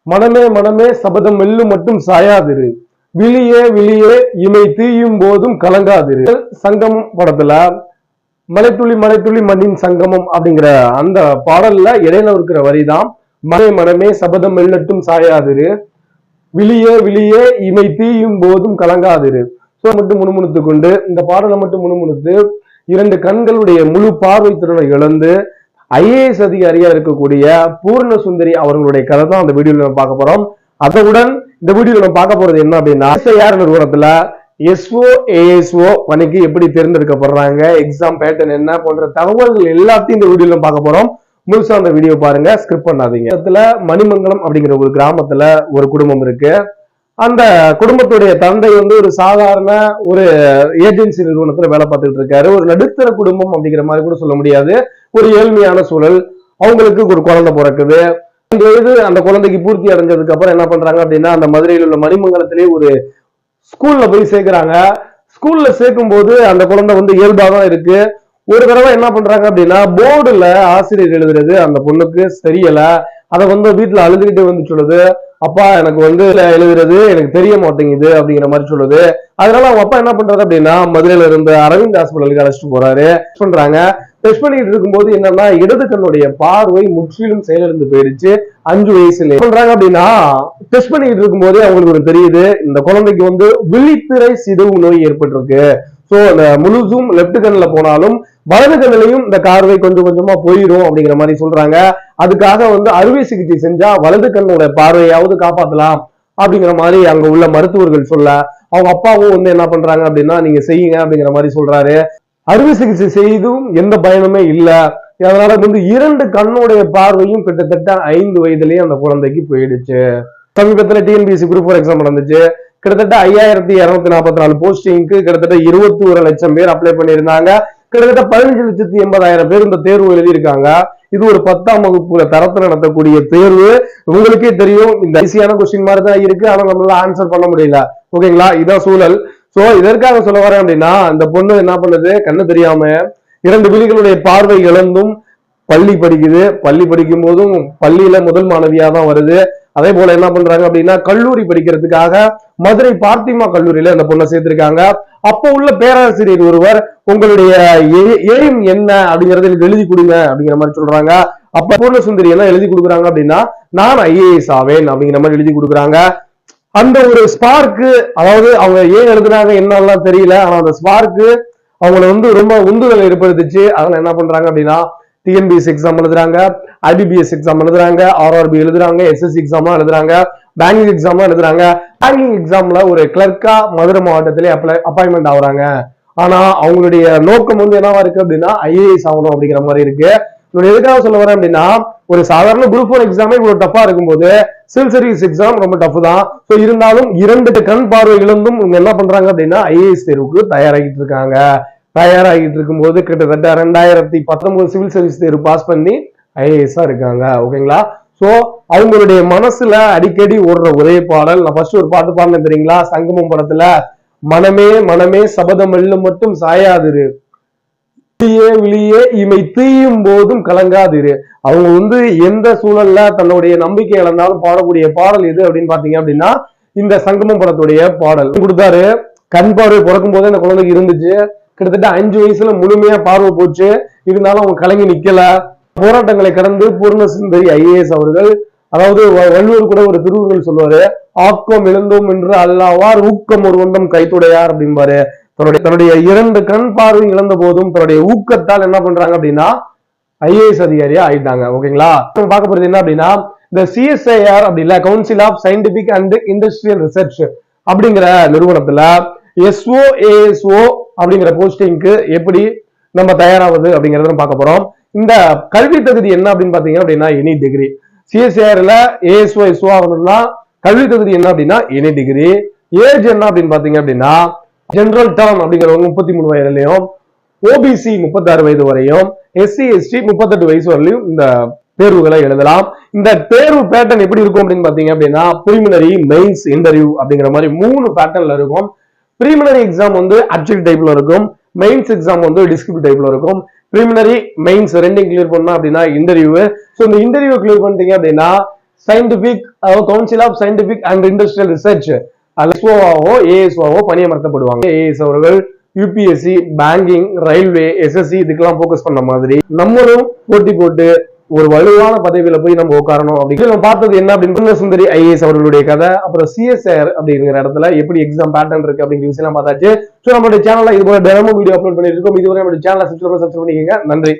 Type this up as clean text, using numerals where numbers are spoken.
மனமே மனமே சபதம் வெல்லு மட்டும் சாயாதிரு, விழியே விழியே இமை தீயும் போதும் கலங்காதிரு. சங்கமம் படத்துல மலைத்துளி மலைத்துளி மண்ணின் சங்கமம் அப்படிங்கிற அந்த பாடல்ல இடையில இருக்கிற வரிதான் மனமே மனமே சபதம் வெல்லட்டும் சாயாதிரு, விழியே விழியே இமை தீயும் போதும் கலங்காதிரு. மட்டும் முணுமுணுத்து கொண்டு இந்த பாடலை மட்டும் முணுமுணுத்து இரண்டு கண்களுடைய முழு பார்வை திறனை இழந்து ஐஏஎஸ் அதிகாரியா இருக்கக்கூடிய பூர்ண சுந்தரி அவர்களுடைய கதை தான் அந்த வீடியோல நம்ம பார்க்க போறோம். அதனுடன் இந்த வீடியோல நம்ம பார்க்க போறது என்ன அப்படின்னா, SIR நிறுவனத்துல SO ASO பணிக்கு எப்படி தேர்ந்தெடுக்கப்படுறாங்க, எக்ஸாம் பேட்டர்ன் என்ன போன்ற தகவல்கள் எல்லாத்தையும் இந்த வீடியோல பார்க்க போறோம். முழுசா அந்த வீடியோ பாருங்க, ஸ்கிரிப்ட் பண்ணாதீங்க. மணிமங்கலம் அப்படிங்கிற ஒரு கிராமத்துல ஒரு குடும்பம் இருக்கு. அந்த குடும்பத்துடைய தந்தை ஒரு சாதாரண ஒரு ஏஜென்சி நிறுவனத்துல வேலை பார்த்துட்டு இருக்காரு. ஒரு நடுத்தர குடும்பம் அப்படிங்கிற மாதிரி கூட சொல்ல முடியாது, ஒரு ஏழ்மையான சூழல். அவங்களுக்கு ஒரு குழந்தை பிறக்குது. 5 வயது அந்த குழந்தைக்கு பூர்த்தி அடைஞ்சதுக்கு அப்புறம் என்ன பண்றாங்க அப்படின்னா, அந்த மதுரையில் உள்ள மணிமங்கலத்திலே ஒரு ஸ்கூல்ல போய் சேர்க்கிறாங்க. ஸ்கூல்ல சேர்க்கும் போது அந்த குழந்தை இயல்பாதான் இருக்கு. ஒரு தடவை என்ன பண்றாங்க அப்படின்னா, போர்டுல ஆசிரியர் எழுதுறது அந்த பொண்ணுக்கு தெரியல. அதை வீட்டுல அழுதுகிட்டு சொல்லுது, அப்பா எனக்கு எழுதுறது எனக்கு தெரிய மாட்டேங்குது அப்படிங்கிற மாதிரி சொல்லுது. அதனால அவங்க அப்பா என்ன பண்றாரு அப்படின்னா, மதுரையில இருந்த அரவிந்த் ஹாஸ்பிட்டலுக்கு அழைச்சிட்டு போறாரு. பண்றாங்க. டெஸ்ட் பண்ணிட்டு இருக்கும்போது என்னன்னா, இடது கண்ணுடைய பார்வை முற்றிலும் செயலிழந்து போயிடுச்சு 5 வயசுல. பண்றாங்க அப்படின்னா, டெஸ்ட் பண்ணிட்டு இருக்கும்போது அவங்களுக்கு தெரியுது இந்த குழந்தைக்கு விழித்திரை சிதைவு நோய் ஏற்பட்டிருக்கு. சோ அந்த முழுசும் லெப்ட் கண்ணுல போனாலும் வலது கண்ணிலையும் இந்த பார்வை கொஞ்சம் கொஞ்சமா போயிடும் அப்படிங்கிற மாதிரி சொல்றாங்க. அதுக்காக அறுவை சிகிச்சை செஞ்சா வலது கண்ணோட பார்வையாவது காப்பாத்தலாம் அப்படிங்கிற மாதிரி அங்க உள்ள மருத்துவர்கள் சொல்ல, அவங்க அப்பாவும் என்ன பண்றாங்க அப்படின்னா, நீங்க செய்யுங்க அப்படிங்கிற மாதிரி சொல்றாரு. அறுவை சிகிச்சை செய்தும் எந்த பயனுமே இல்ல. அதனால 2 கண்ணுடைய பார்வையும் கிட்டத்தட்ட 5 வயதுலயே அந்த குழந்தைக்கு போயிடுச்சு. சமீபத்துல TNPSC குரூப் 4 எக்ஸாம் நடந்துச்சு. கிட்டத்தட்ட 5244 போஸ்டிங்க்கு கிட்டத்தட்ட 21 லட்சம் பேர் அப்ளை பண்ணியிருந்தாங்க. கிட்டத்தட்ட 15,80,000 பேர் இந்த தேர்வு எழுதியிருக்காங்க. இது ஒரு 10ஆம் வகுப்புல தரத்துல நடத்தக்கூடிய தேர்வு. உங்களுக்கே தெரியும், இந்த ஈஸியான கொஸ்டின் மாதிரி தான் இருக்கு, ஆனா நம்மளால ஆன்சர் பண்ண முடியல. ஓகேங்களா, இதான் சூழல். சோ இதற்காக சொல்ல வரேன் அப்படின்னா, அந்த பொண்ணு என்ன பண்ணுது, கண்ணு தெரியாம 2 விழிகளுடைய பார்வை இழந்தும் பள்ளி படிக்குது. பள்ளி படிக்கும் போதும் பள்ளியில முதல் மாணவியா தான் வருது. அதே போல என்ன பண்றாங்க அப்படின்னா, கல்லூரி படிக்கிறதுக்காக மதுரை பார்த்திமா கல்லூரியில அந்த பொண்ணை சேர்த்திருக்காங்க. அப்போ உள்ள பேராசிரியர் ஒருவர், உங்களுடைய எய்ம் என்ன அப்படிங்கறத எனக்கு எழுதி கொடுங்க அப்படிங்கிற மாதிரி சொல்றாங்க. அப்ப பூர்ண சுந்தரி என்ன எழுதி கொடுக்குறாங்க அப்படின்னா, நான் IAS ஆவேன் அப்படிங்கிற மாதிரி எழுதி கொடுக்குறாங்க. அந்த ஒரு ஸ்பார்க்கு, அதாவது அவங்க ஏன் எழுதுனாங்க என்னெல்லாம் தெரியல, ஆனா அந்த ஸ்பார்க்கு அவங்களை ரொம்ப உந்துதல் ஏற்படுத்துச்சு. அதனால என்ன பண்றாங்க அப்படின்னா, TNPSC எக்ஸாம் எழுதுறாங்க, IBPS எக்ஸாம் எழுதுறாங்க, RRB எழுதுறாங்க, SSC எக்ஸாம் எழுதுறாங்க, பேங்கிங் எக்ஸாம் எழுதுறாங்க. பேங்கிங் எக்ஸாம்ல ஒரு கிளர்க்கா மதுரை மாவட்டத்திலே அப்பாயின்மெண்ட் ஆகுறாங்க. ஆனா அவங்களுடைய நோக்கம் என்னவா இருக்கு அப்படின்னா, IAS ஆகணும் அப்படிங்கிற மாதிரி இருக்கு. எதுக்காக சொல்ல வரேன் அப்படின்னா, ஒரு சாதாரண குரூப் 4 எக்ஸாமே இவ்வளவு டஃபா இருக்கும்போது சிவில் சர்வீஸ் எக்ஸாம் ரொம்ப டஃப் தான். ஸோ இருந்தாலும் 2 கண் பார்வை இழந்தும் இவங்க என்ன பண்றாங்க அப்படின்னா, IAS தேர்வுக்கு தயாராகிட்டு இருக்காங்க. தயாராகிட்டு இருக்கும்போது கிட்டத்தட்ட 2019 சிவில் சர்வீஸ் தேர்வு பாஸ் பண்ணி IAS இருக்காங்க. ஓகேங்களா, சோ அவங்களுடைய மனசுல அடிக்கடி ஓடுற ஒரே பாடல், நான் ஃபர்ஸ்ட் ஒரு பாட்டு பாடினேன் தெரியுங்களா, சங்கமம் படத்துல, மனமே மனமே சபதம் வெல்லு மட்டும் சாயாதிரு, விழியே விழியே இமை தீயும் போதும் கலங்காதிரு. அவங்க எந்த சூழல்ல தன்னுடைய நம்பிக்கை இழந்தாலும் பாடக்கூடிய பாடல் எது அப்படின்னு பாத்தீங்க அப்படின்னா, இந்த சங்கமம் படத்துடைய பாடல் கொடுத்தாரு. கண் பார்வை பிறக்கும் போதே அந்த குழந்தைக்கு இருந்துச்சு. கிட்டத்தட்ட 5 வயசுல முழுமையா பார்வை போச்சு. இருந்தாலும் அவங்க கலங்கி நிக்கல. போராட்டங்களை கடந்து பூர்ண சுந்தரி IAS அவர்கள், அதாவது வள்ளுவர் கூட ஒரு திருவுருள் சொல்லுவாரு, ஆக்கம் எழுந்தோம் என்று அல்லாவார் ஊக்கம் ஒரு ஒன்றும் கைத்துடையார் அப்படின்பாரு. தன்னுடைய 2 கண் பார்வை இழந்த போதும் தன்னுடைய ஊக்கத்தால் என்ன பண்றாங்க அப்படின்னா, IAS அதிகாரியா ஆயிட்டாங்க. ஓகேங்களா, பார்க்க போறது என்ன அப்படின்னா, இந்த CSIR அப்படி இல்ல, council of scientific and industrial research அப்படிங்கிற நிறுவனத்துல SO ASO அப்படிங்கிற போஸ்டிங்க்கு எப்படி நம்ம தயாராவது அப்படிங்கறத பார்க்க போறோம். இந்த கல்வி தகுதி என்ன அப்படின்னு பாத்தீங்க அப்படின்னா, எனி டிகிரி. CSIRல ASO SO ஆகணும்னா கல்வி தகுதி என்ன அப்படின்னா எனி டிகிரி. ஏஜ் என்ன அப்படின்னு பாத்தீங்க அப்படின்னா, ஜெனரல் டர்ம் அப்படிங்கிறவங்க 33 வயதுலையும், OBC 36 வயது வரையும், SC ST 38 வயசு வரலையும் இந்த தேர்வுகளை எழுதலாம். இந்த தேர்வு பேட்டர்ன் எப்படி இருக்கும் அப்படின்னு பாத்தீங்க அப்படின்னா, பிரிலிமினரி, மெயின்ஸ், இன்டர்வியூ அப்படிங்கிற மாதிரி 3 பேட்டர்ன்ல இருக்கும். பிரிலிமினரி எக்ஸாம் அப்ஜெக்ட் டைப்ல இருக்கும், மெயின்ஸ் எக்ஸாம் டிஸ்கிரிப்டிவ் டைப்ல இருக்கும். பிரிலிமினரி மெயின்ஸ் ரெண்டையும் கிளியர் பண்ணா அப்படின்னா இன்டர்வியூ. ஸோ இந்த இன்டர்வியூ கிளியர் பண்ணிட்டீங்க அப்படின்னா scientific council of scientific and industrial research எஸ்ஓவாவோ ஏஎஸ்ஓவோ பணியமர்த்தப்படுவாங்க. ஏஎஸ் அவர்கள் யூபிஎஸ்சி, பேங்கிங், ரயில்வே, எஸ்எஸ்சி இதுக்கெல்லாம் போக்கஸ் பண்ண மாதிரி நம்மளும் போட்டி போட்டு ஒரு வலுவான பதவியில போய் நம்ம உட்காரணும் அப்படின்னு நம்ம பார்த்தது என்ன அப்படின்னு சுந்தரி ஐஏஎஸ் அவர்களுடைய கதை. அப்புறம் சிஎஸ்ஆர் அப்படிங்கிற இடத்துல எப்படி எக்ஸாம் பேட்டர்ன் இருக்கு அப்படிங்கிற விஷயம் பார்த்தாச்சு. ஸோ நம்மளுடைய சேனல்ல இது போல தினமும் வீடியோ அப்லோட் பண்ணிட்டு இருக்கோம். இதுவரை நம்மளுடைய சேனலை சப்ஸ்கிரைப் பண்ணிக்கோங்க. நன்றி.